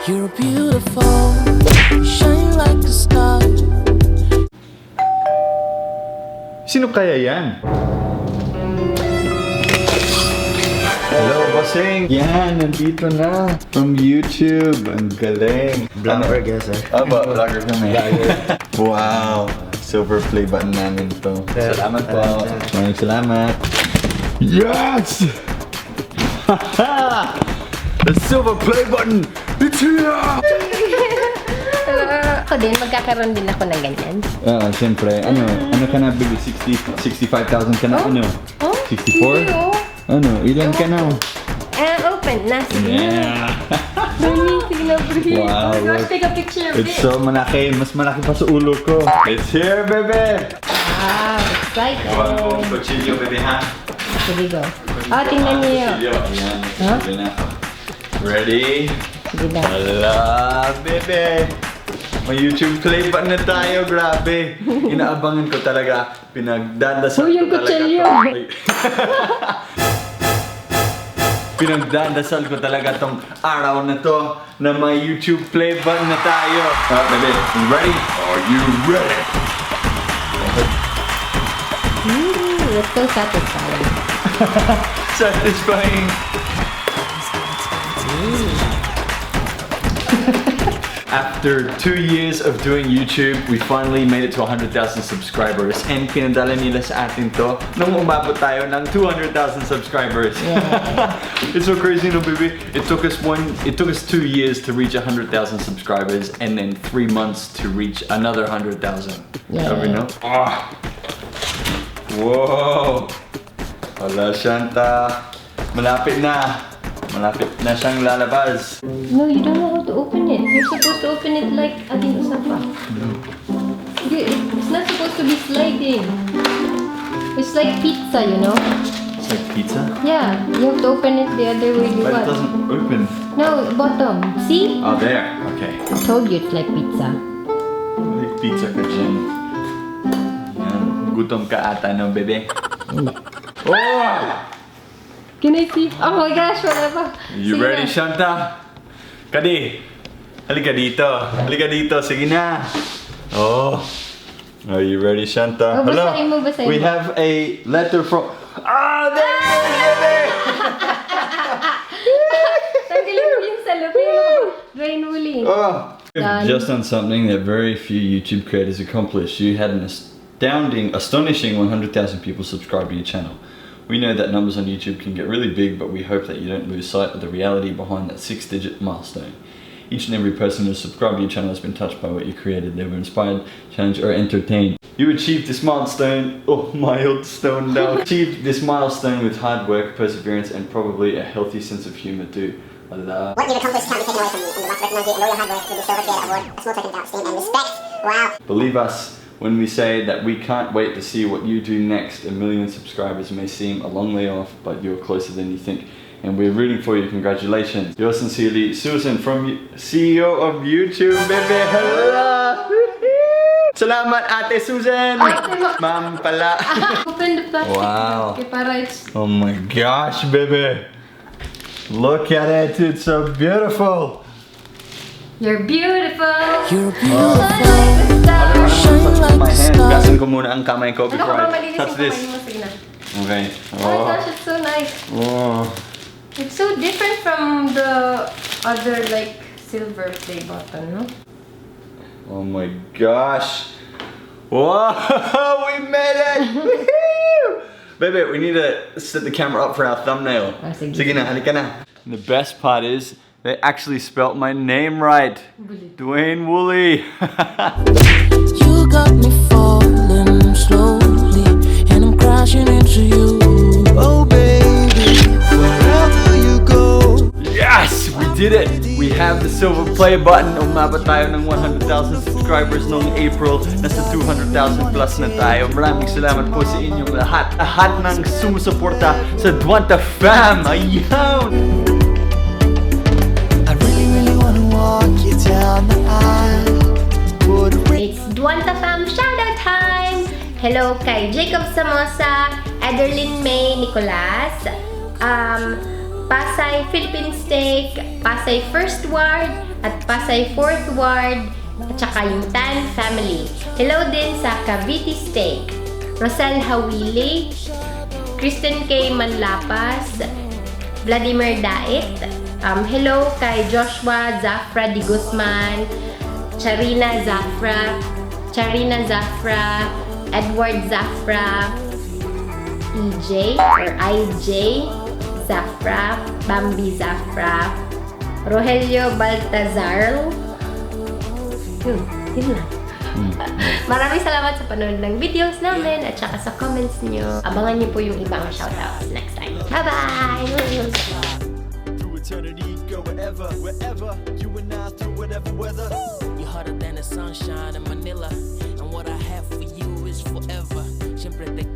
You're beautiful, shine like a star. Sino kaya yan? Hello, bossing! Yan, nandito na. From YouTube. Ang galing. Vlogger, guys, eh. Aba, vlogger kami. Wow. Silver play button namin to. Salamat po. Maraming salamat. Yes! The silver play button! It's here! Ako din, magkakaroon din ako ng ganyan. Siyempre. Ano ka na, baby? 65,000 ka na? Ano? 64? Ano? Ilan ka na? Open na. Sige na. Sige na, bro. Wow. Oh my gosh, take a picture of it. It's so malaki. Mas malaki pa sa ulo ko. It's here, baby! Wow, excited. Wow, kutsilyo, baby, ha? Sige, go. Oh, tingnan niyo. Ayan, Huh? na. Ready? Sige na. Hala, baby! May YouTube play ba na tayo? Grabe! Inaabangan ko talaga. Pinagdadasal Oh, yung ko talaga kutsilyo. Pinagdadasal ko talaga tong araw na to na may YouTube play button na tayo. Baby, you ready? Are you ready? It's so satisfying. Satisfying. After 2 years of doing YouTube, we finally made it to 100,000 subscribers. And pinadala nila sa atin to nung umabot tayo ng 200,000 subscribers. Yeah. It's so crazy, no, baby? It took us 2 years to reach 100,000 subscribers, and then 3 months to reach another 100,000. Yeah. You know? Ah. Whoa! Wala, Shanta. Malapit na. Malapit na siyang lalabas. No, you don't know how to open it. You're supposed to open it like ating usapa. It's not supposed to be sliding. It's like pizza, you know? It's like pizza? Yeah, you have to open it the other way you But it want. doesn't open. No, bottom. See? Oh, there. Okay. I told you it's like pizza. Like pizza ka dyan. Yan. Gutom ka ata, no, bebe? Oh! Can I see? Oh my gosh, wala pa. You Sige ready, na. Shanta? Kadi! Halika dito. Halika dito. Sige na. Oh. Are you ready, Shanta? Oh, basahin mo, basahin We mo. have a letter from... Ah! There it is, baby! Tanggalin mo yung salapin. Drain Woolly. Oh. Done. Just on something that very few YouTube creators accomplish. You had an astonishing 100,000 people subscribe to your channel. We know that numbers on YouTube can get really big, but we hope that you don't lose sight of the reality behind that 6-digit milestone. Each and every person who subscribed to your channel has been touched by what you created. They were inspired, challenged, or entertained. You achieved this milestone, achieved this milestone with hard work, perseverance, and probably a healthy sense of humor too. Allah. What you've accomplished can't be taken away from you, and we want to recognize you and all your hard work with the Silver Creator Award, a small token of esteem and respect. Wow. Believe us when we say that we can't wait to see what you do next. 1 million subscribers may seem a long way off, but you're closer than you think. And we're rooting for you. Congratulations. Yours sincerely, Susan, from CEO of YouTube, baby. Hello! Salamat, Ate Susan! Ma'am pala. Open the plastic. Wow. Okay, para it's... Oh my gosh, baby. Look at it. It's so beautiful. You're beautiful. You're Shine beautiful, like a star. shine like My a hand. star. Gasan ko muna ang kamay ko Ano before ka ba I malinis touch yung this. kamay mo? Sige na. Okay. Oh my gosh, it's so nice. Oh. It's so different from the other like silver play button, no? Oh my gosh. Whoa, we made it! Woohoo! Baby, we need to set the camera up for our thumbnail. Ah, sige. Sige na, halika na. And the best part is, they actually spelt my name right. Dwayne Woolley. You got me falling slowly, and I'm crashing into you. Oh baby, wherever you go. Yes, we did it. We have the silver play button. Umabot tayo ng 100,000 subscribers noong April. Nasa 200,000 plus na tayo. Maraming salamat po sa inyong lahat. Lahat ng sumusuporta sa Dwanta Fam. Ayaw! I really wanna walk you down the aisle. It's Dwanta Fam shoutout time! Hello kay Jacob Samosa, Adeline May Nicolas, Pasay Philippine Steak, Pasay First Ward, at Pasay 4th Ward, at saka yung Tan family. Hello din sa Cavite Steak, Rosel Hawili, Kristen K. Manlapas, Vladimir Dait. Hello kay Joshua Zafra Di Guzman, Charina Zafra, Edward Zafra, EJ or IJ Zafra, Bambi Zafra, Rogelio Baltazar. Yun lang. Maraming salamat sa panonood ng videos namin at saka sa comments nyo. Abangan nyo po yung ibang shoutouts next time. Bye-bye! Through eternity, go wherever you and I through whatever weather. You're hotter than the sunshine in Manila, and what I have for you is forever. Siempre te